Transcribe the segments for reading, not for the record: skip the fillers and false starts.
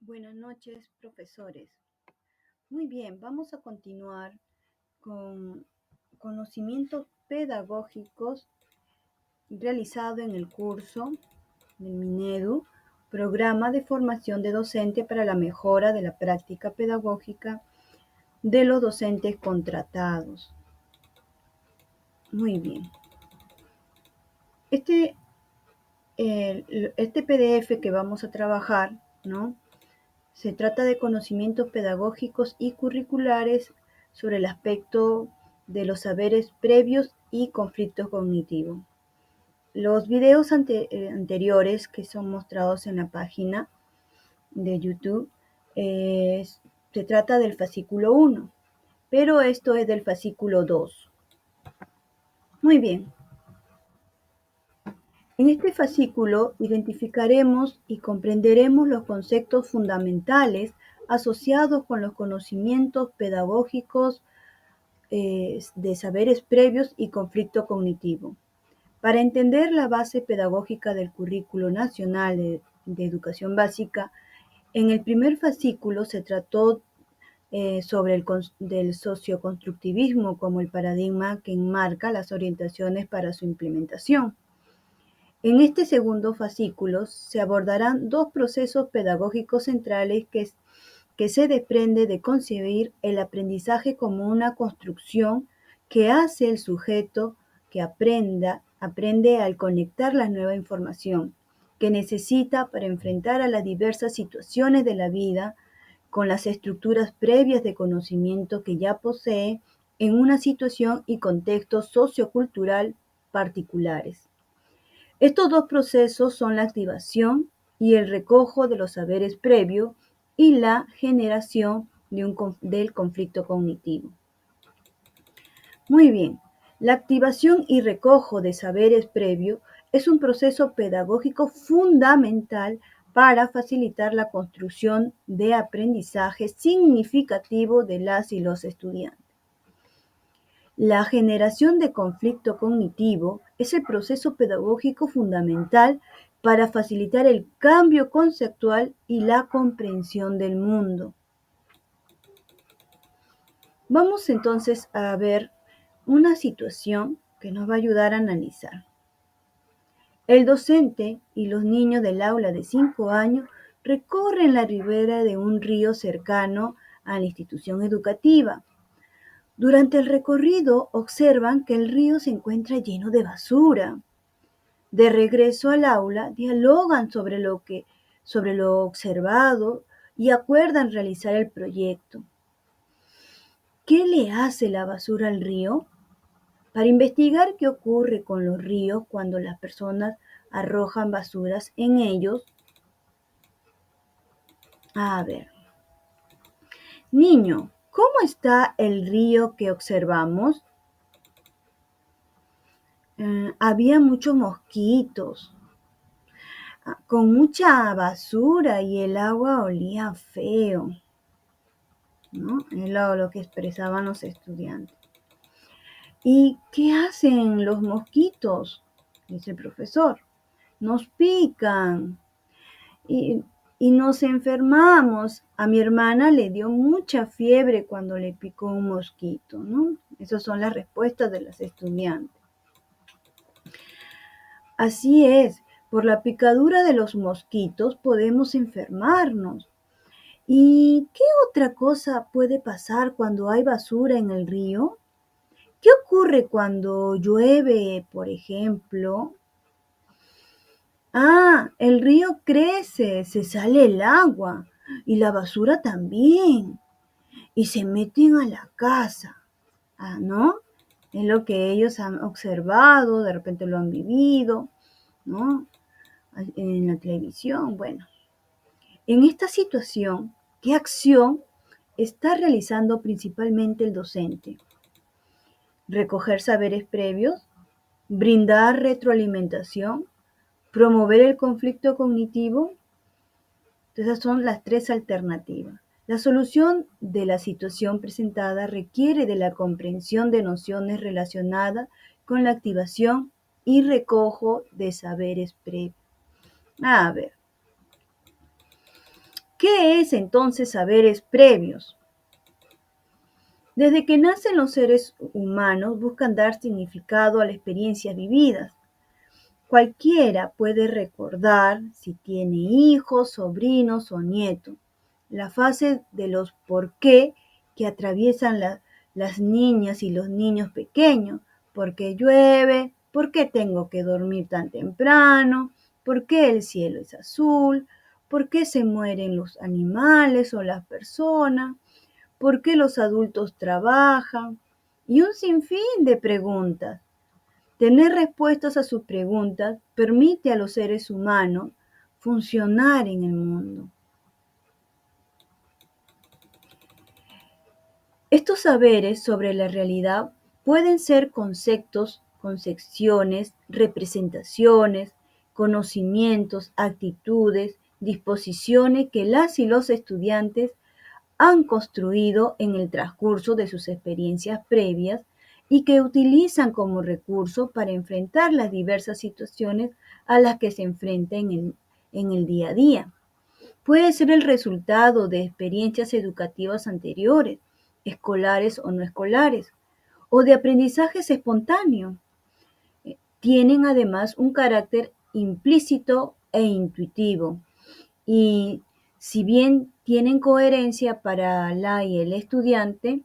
Buenas noches, profesores. Muy bien, vamos a continuar con conocimientos pedagógicos realizado en el curso del Minedu, Programa de Formación de Docente para la Mejora de la Práctica Pedagógica de los Docentes Contratados. Muy bien. Este PDF que vamos a trabajar, ¿no? Se trata de conocimientos pedagógicos y curriculares sobre el aspecto de los saberes previos y conflictos cognitivos. Los videos anteriores que son mostrados en la página de YouTube se trata del fascículo 1, pero esto es del fascículo 2. Muy bien. En este fascículo identificaremos y comprenderemos los conceptos fundamentales asociados con los conocimientos pedagógicos de saberes previos y conflicto cognitivo. Para entender la base pedagógica del Currículo Nacional de Educación Básica, en el primer fascículo se trató sobre del socioconstructivismo como el paradigma que enmarca las orientaciones para su implementación. En este segundo fascículo se abordarán dos procesos pedagógicos centrales que se desprende de concebir el aprendizaje como una construcción que hace el sujeto que aprende al conectar la nueva información que necesita para enfrentar a las diversas situaciones de la vida con las estructuras previas de conocimiento que ya posee en una situación y contexto sociocultural particulares. Estos dos procesos son la activación y el recojo de los saberes previos y la generación del conflicto cognitivo. Muy bien, la activación y recojo de saberes previos es un proceso pedagógico fundamental para facilitar la construcción de aprendizaje significativo de las y los estudiantes. La generación de conflicto cognitivo es el proceso pedagógico fundamental para facilitar el cambio conceptual y la comprensión del mundo. Vamos entonces a ver una situación que nos va a ayudar a analizar. El docente y los niños del aula de 5 años recorren la ribera de un río cercano a la institución educativa. Durante el recorrido observan que el río se encuentra lleno de basura. De regreso al aula, dialogan sobre lo observado y acuerdan realizar el proyecto. ¿Qué le hace la basura al río? Para investigar qué ocurre con los ríos cuando las personas arrojan basuras en ellos. A ver. Niño, ¿cómo está el río que observamos? Había muchos mosquitos, con mucha basura y el agua olía feo, ¿no? Es lo que expresaban los estudiantes. ¿Y qué hacen los mosquitos? Dice el profesor. Nos pican y nos enfermamos. A mi hermana le dio mucha fiebre cuando le picó un mosquito, ¿no? Esas son las respuestas de las estudiantes. Así es, por la picadura de los mosquitos podemos enfermarnos. ¿Y qué otra cosa puede pasar cuando hay basura en el río? ¿Qué ocurre cuando llueve, por ejemplo? El río crece, se sale el agua y la basura también. Y se meten a la casa, ¿no? Es lo que ellos han observado, de repente lo han vivido, ¿no? En la televisión, bueno. En esta situación, ¿qué acción está realizando principalmente el docente? Recoger saberes previos, brindar retroalimentación, promover el conflicto cognitivo. Esas son las tres alternativas. La solución de la situación presentada requiere de la comprensión de nociones relacionadas con la activación y recojo de saberes previos. A ver, ¿Qué es entonces saberes previos? Desde que nacen los seres humanos buscan dar significado a las experiencias vividas. Cualquiera puede recordar, si tiene hijos, sobrinos o nietos, la fase de los por qué que atraviesan las niñas y los niños pequeños. ¿Por qué llueve? ¿Por qué tengo que dormir tan temprano? ¿Por qué el cielo es azul? ¿Por qué se mueren los animales o las personas? ¿Por qué los adultos trabajan? Y un sinfín de preguntas. Tener respuestas a sus preguntas permite a los seres humanos funcionar en el mundo. Estos saberes sobre la realidad pueden ser conceptos, concepciones, representaciones, conocimientos, actitudes, disposiciones que las y los estudiantes han construido en el transcurso de sus experiencias previas y que utilizan como recurso para enfrentar las diversas situaciones a las que se enfrenta en el día a día. Puede ser el resultado de experiencias educativas anteriores, escolares o no escolares, o de aprendizajes espontáneos. Tienen además un carácter implícito e intuitivo, y si bien tienen coherencia para la y el estudiante,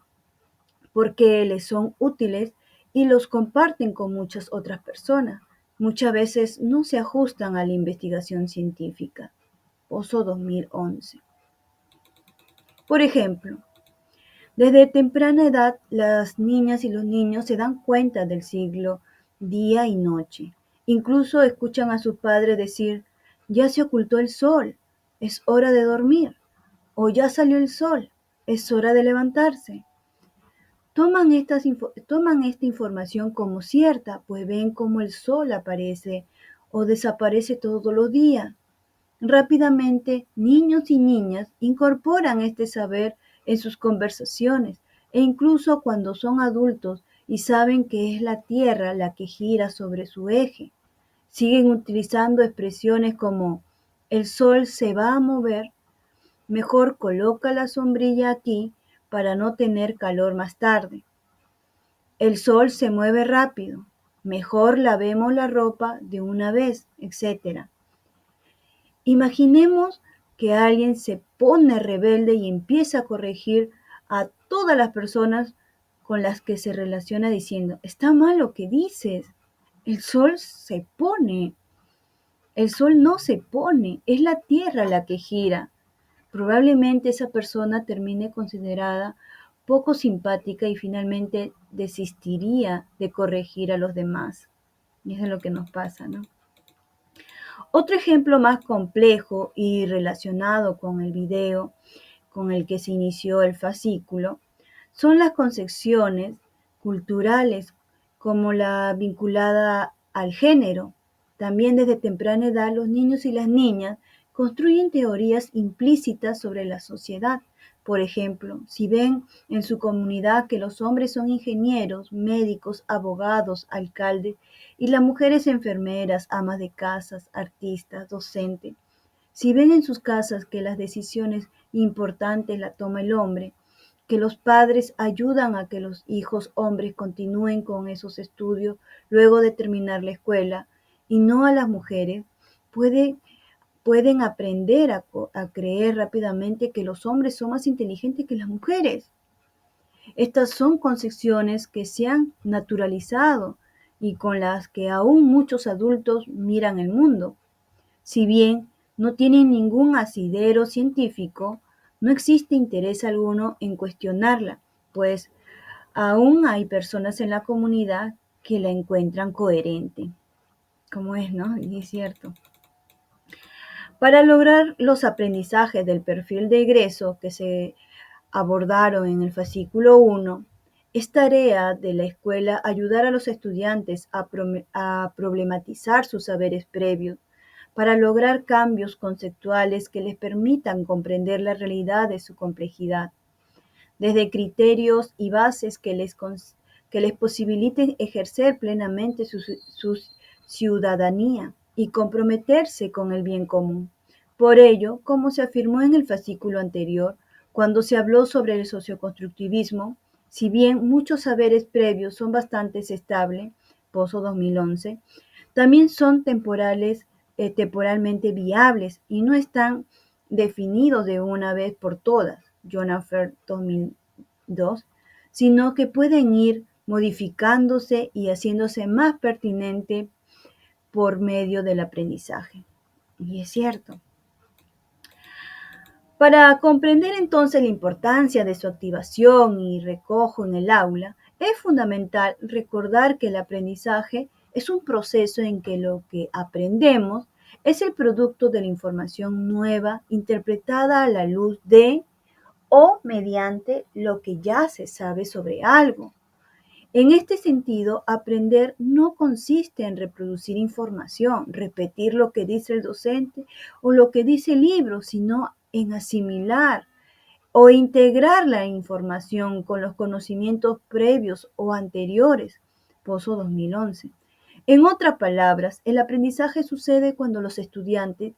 porque les son útiles y los comparten con muchas otras personas, muchas veces no se ajustan a la investigación científica. Pozo 2011. Por ejemplo, desde temprana edad las niñas y los niños se dan cuenta del ciclo día y noche. Incluso escuchan a sus padres decir, ya se ocultó el sol, es hora de dormir, o ya salió el sol, es hora de levantarse. Toman esta información como cierta, pues ven cómo el sol aparece o desaparece todos los días. Rápidamente, niños y niñas incorporan este saber en sus conversaciones e incluso cuando son adultos y saben que es la Tierra la que gira sobre su eje. Siguen utilizando expresiones como el sol se va a mover, mejor coloca la sombrilla aquí para no tener calor más tarde. El sol se mueve rápido, mejor lavemos la ropa de una vez, etc. Imaginemos que alguien se pone rebelde y empieza a corregir a todas las personas con las que se relaciona diciendo, está mal lo que dices, el sol se pone, el sol no se pone, es la tierra la que gira. Probablemente esa persona termine considerada poco simpática y finalmente desistiría de corregir a los demás. Y eso es lo que nos pasa, ¿no? Otro ejemplo más complejo y relacionado con el video con el que se inició el fascículo son las concepciones culturales como la vinculada al género. También desde temprana edad los niños y las niñas construyen teorías implícitas sobre la sociedad. Por ejemplo, si ven en su comunidad que los hombres son ingenieros, médicos, abogados, alcaldes y las mujeres enfermeras, amas de casas, artistas, docentes, si ven en sus casas que las decisiones importantes las toma el hombre, que los padres ayudan a que los hijos hombres continúen con esos estudios luego de terminar la escuela y no a las mujeres, pueden aprender a creer rápidamente que los hombres son más inteligentes que las mujeres. Estas son concepciones que se han naturalizado y con las que aún muchos adultos miran el mundo. Si bien no tienen ningún asidero científico, no existe interés alguno en cuestionarla, pues aún hay personas en la comunidad que la encuentran coherente. ¿Cómo es, no? Y es cierto. Para lograr los aprendizajes del perfil de egreso que se abordaron en el fascículo 1, es tarea de la escuela ayudar a los estudiantes a problematizar sus saberes previos para lograr cambios conceptuales que les permitan comprender la realidad de su complejidad, desde criterios y bases que les posibiliten ejercer plenamente su ciudadanía y comprometerse con el bien común. Por ello, como se afirmó en el fascículo anterior, cuando se habló sobre el socioconstructivismo, si bien muchos saberes previos son bastante estables, Pozo 2011, también son temporalmente viables y no están definidos de una vez por todas, Jonaffer 2002, sino que pueden ir modificándose y haciéndose más pertinente por medio del aprendizaje. Y es cierto. Para comprender entonces la importancia de su activación y recojo en el aula, es fundamental recordar que el aprendizaje es un proceso en que lo que aprendemos es el producto de la información nueva interpretada a la luz de o mediante lo que ya se sabe sobre algo. En este sentido, aprender no consiste en reproducir información, repetir lo que dice el docente o lo que dice el libro, sino en asimilar o integrar la información con los conocimientos previos o anteriores. Pozo 2011. En otras palabras, el aprendizaje sucede cuando los estudiantes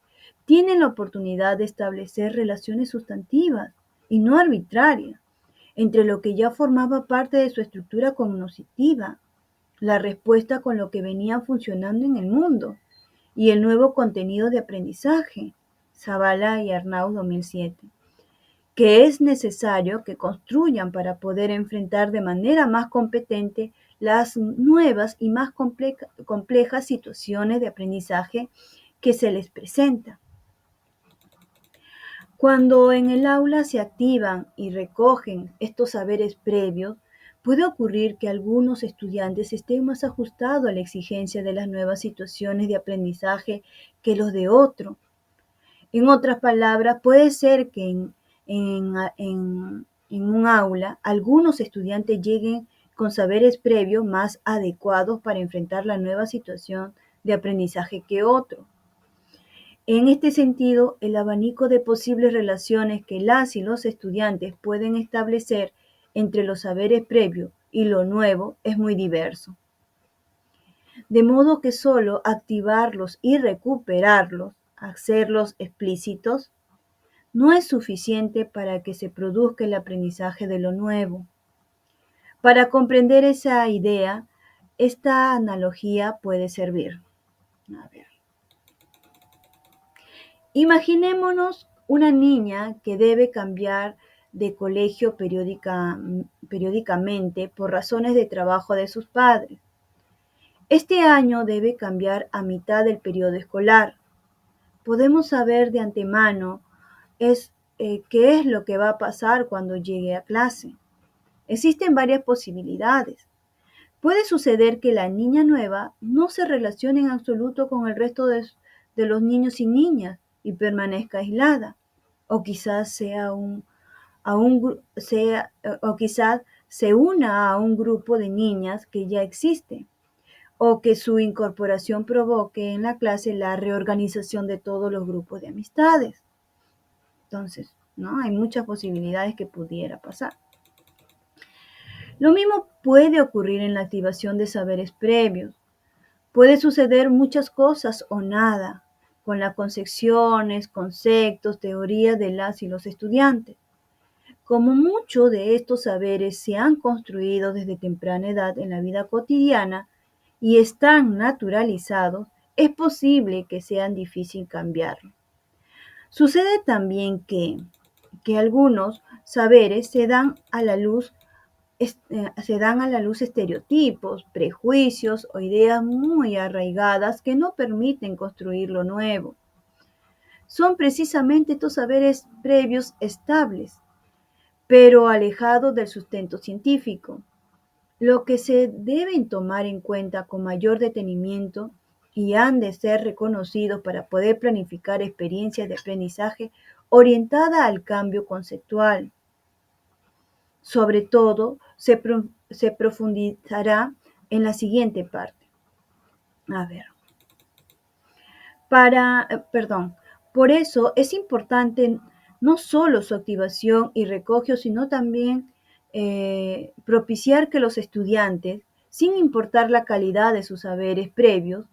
tienen la oportunidad de establecer relaciones sustantivas y no arbitrarias entre lo que ya formaba parte de su estructura cognitiva, la respuesta con lo que venía funcionando en el mundo y el nuevo contenido de aprendizaje, Zavala y Arnaud 2007, que es necesario que construyan para poder enfrentar de manera más competente las nuevas y más complejas situaciones de aprendizaje que se les presentan. Cuando en el aula se activan y recogen estos saberes previos, puede ocurrir que algunos estudiantes estén más ajustados a la exigencia de las nuevas situaciones de aprendizaje que los de otro. En otras palabras, puede ser que en un aula algunos estudiantes lleguen con saberes previos más adecuados para enfrentar la nueva situación de aprendizaje que otros. En este sentido, el abanico de posibles relaciones que las y los estudiantes pueden establecer entre los saberes previos y lo nuevo es muy diverso. De modo que solo activarlos y recuperarlos, hacerlos explícitos, no es suficiente para que se produzca el aprendizaje de lo nuevo. Para comprender esa idea, esta analogía puede servir. A ver. Imaginémonos una niña que debe cambiar de colegio periódicamente por razones de trabajo de sus padres. Este año debe cambiar a mitad del periodo escolar. Podemos saber de antemano qué es lo que va a pasar cuando llegue a clase. Existen varias posibilidades. Puede suceder que la niña nueva no se relacione en absoluto con el resto de los niños y niñas y permanezca aislada, o quizás o quizás se una a un grupo de niñas que ya existe, o que su incorporación provoque en la clase la reorganización de todos los grupos de amistades. Entonces, ¿no? Hay muchas posibilidades que pudiera pasar. Lo mismo puede ocurrir en la activación de saberes previos. Puede suceder muchas cosas o nada con las concepciones, conceptos, teorías de las y los estudiantes. Como muchos de estos saberes se han construido desde temprana edad en la vida cotidiana y están naturalizados, es posible que sea difícil cambiarlo. Sucede también que algunos saberes se dan a la luz estereotipos, prejuicios o ideas muy arraigadas que no permiten construir lo nuevo. Son precisamente estos saberes previos estables, pero alejados del sustento científico, lo que se deben tomar en cuenta con mayor detenimiento y han de ser reconocidos para poder planificar experiencias de aprendizaje orientada al cambio conceptual. Sobre todo, se profundizará en la siguiente parte. A ver. Por eso es importante no solo su activación y recojo, sino también propiciar que los estudiantes, sin importar la calidad de sus saberes previos,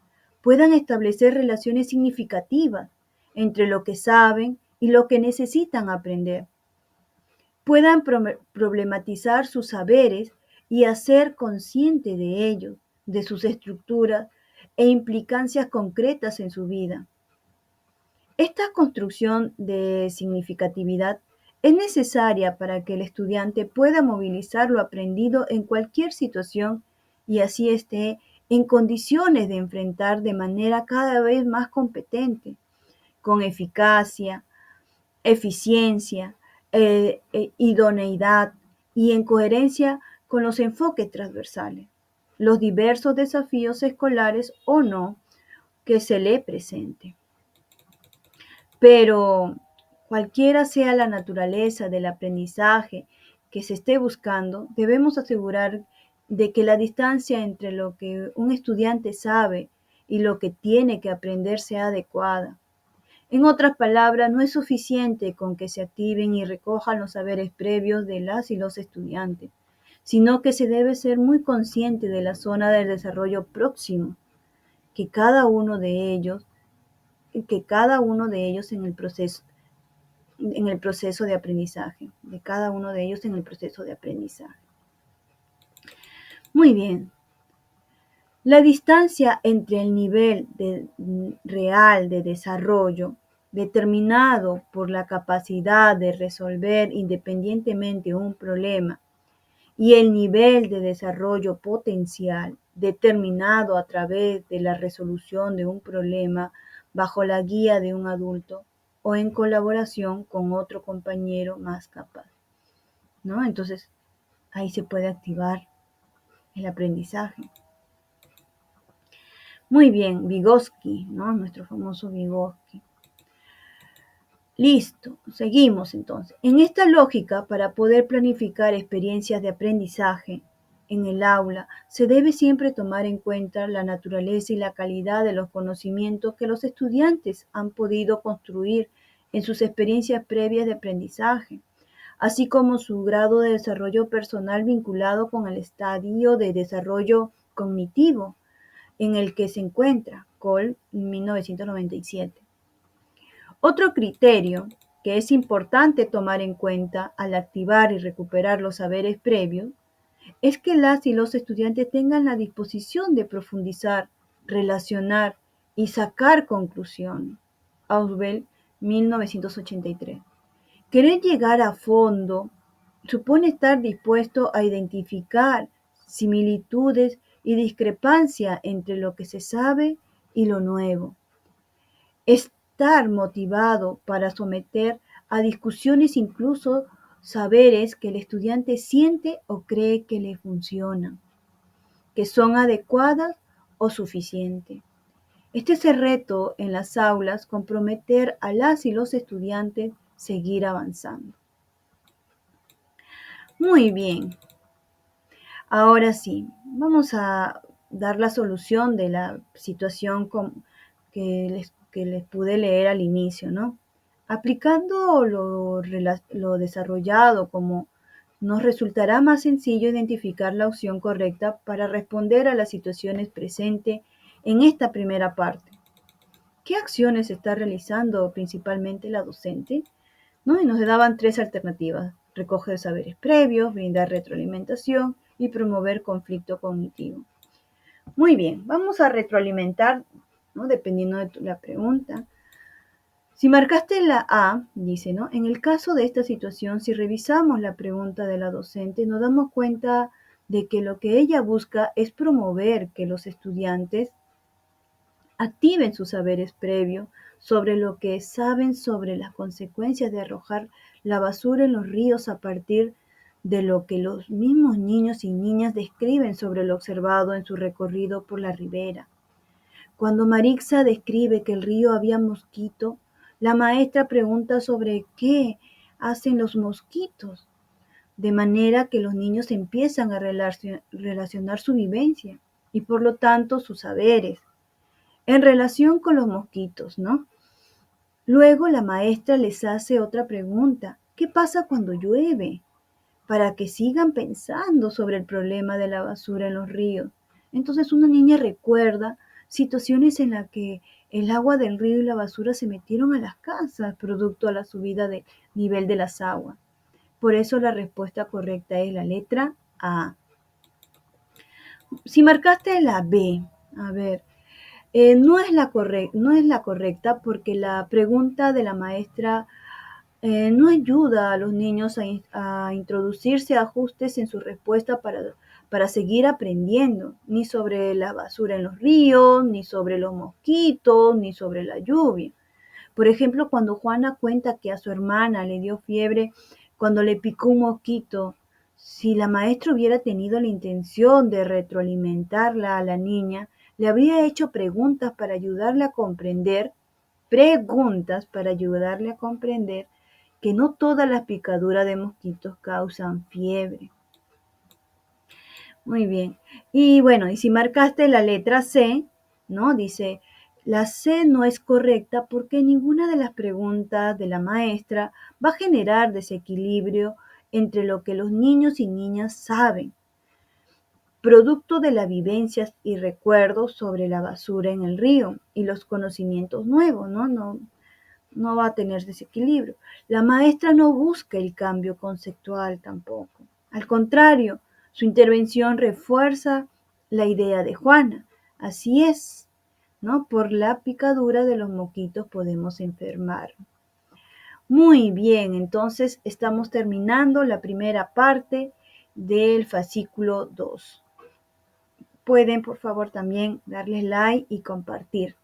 puedan establecer relaciones significativas entre lo que saben y lo que necesitan aprender. Puedan problematizar sus saberes y hacer consciente de ellos, de sus estructuras e implicancias concretas en su vida. Esta construcción de significatividad es necesaria para que el estudiante pueda movilizar lo aprendido en cualquier situación y así esté en condiciones de enfrentar de manera cada vez más competente, con eficacia, eficiencia, idoneidad y en coherencia con los enfoques transversales, los diversos desafíos escolares o no que se le presente. Pero cualquiera sea la naturaleza del aprendizaje que se esté buscando, debemos asegurar de que la distancia entre lo que un estudiante sabe y lo que tiene que aprender sea adecuada. En otras palabras, no es suficiente con que se activen y recojan los saberes previos de las y los estudiantes, sino que se debe ser muy consciente de la zona del desarrollo próximo que cada uno de ellos, en el proceso de aprendizaje, de cada uno de ellos en el proceso de aprendizaje. Muy bien. La distancia entre el nivel real de desarrollo determinado por la capacidad de resolver independientemente un problema y el nivel de desarrollo potencial determinado a través de la resolución de un problema bajo la guía de un adulto o en colaboración con otro compañero más capaz, ¿no? Entonces, ahí se puede activar el aprendizaje. Muy bien, Vygotsky, ¿no? Nuestro famoso Vygotsky. Listo, seguimos entonces. En esta lógica, para poder planificar experiencias de aprendizaje en el aula, se debe siempre tomar en cuenta la naturaleza y la calidad de los conocimientos que los estudiantes han podido construir en sus experiencias previas de aprendizaje, así como su grado de desarrollo personal vinculado con el estadio de desarrollo cognitivo en el que se encuentra, Cole, 1997. Otro criterio que es importante tomar en cuenta al activar y recuperar los saberes previos es que las y los estudiantes tengan la disposición de profundizar, relacionar y sacar conclusiones. Ausubel, 1983. Querer llegar a fondo supone estar dispuesto a identificar similitudes y discrepancia entre lo que se sabe y lo nuevo. Estar motivado para someter a discusiones incluso saberes que el estudiante siente o cree que le funcionan, que son adecuadas o suficientes. Este es el reto en las aulas, comprometer a las y los estudiantes seguir avanzando. Muy bien. Ahora sí, vamos a dar la solución de la situación que les pude leer al inicio, ¿no? Aplicando lo desarrollado, como nos resultará más sencillo identificar la opción correcta para responder a las situaciones presentes en esta primera parte. ¿Qué acciones está realizando principalmente la docente? ¿No? Y nos daban 3 alternativas: recoger saberes previos, brindar retroalimentación y promover conflicto cognitivo. Muy bien, vamos a retroalimentar, ¿no? Dependiendo de la pregunta. Si marcaste la A, dice, ¿no? En el caso de esta situación, si revisamos la pregunta de la docente, nos damos cuenta de que lo que ella busca es promover que los estudiantes activen sus saberes previos sobre lo que saben sobre las consecuencias de arrojar la basura en los ríos a partir de lo que los mismos niños y niñas describen sobre lo observado en su recorrido por la ribera. Cuando Marixa describe que el río había mosquito, la maestra pregunta sobre qué hacen los mosquitos, de manera que los niños empiezan a relacionar su vivencia y por lo tanto sus saberes en relación con los mosquitos, ¿no? Luego la maestra les hace otra pregunta: ¿qué pasa cuando llueve? Para que sigan pensando sobre el problema de la basura en los ríos. Entonces una niña recuerda situaciones en las que El agua del río y la basura se metieron a las casas, producto de la subida del nivel de las aguas. Por eso la respuesta correcta es la letra A. Si marcaste la B, a ver, no es la correcta porque la pregunta de la maestra no ayuda a los niños a introducirse ajustes en su respuesta para seguir aprendiendo, ni sobre la basura en los ríos, ni sobre los mosquitos, ni sobre la lluvia. Por ejemplo, cuando Juana cuenta que a su hermana le dio fiebre cuando le picó un mosquito, si la maestra hubiera tenido la intención de retroalimentarla a la niña, le habría hecho preguntas para ayudarle a comprender que no todas las picaduras de mosquitos causan fiebre. Muy bien. Y bueno, y si marcaste la letra C, ¿no? Dice, la C no es correcta porque ninguna de las preguntas de la maestra va a generar desequilibrio entre lo que los niños y niñas saben, producto de las vivencias y recuerdos sobre la basura en el río y los conocimientos nuevos, ¿no? No va a tener desequilibrio. La maestra no busca el cambio conceptual tampoco. Al contrario, su intervención refuerza la idea de Juana. Así es, ¿no? Por la picadura de los mosquitos podemos enfermar. Muy bien, entonces estamos terminando la primera parte del fascículo 2. Pueden, por favor, también darles like y compartir.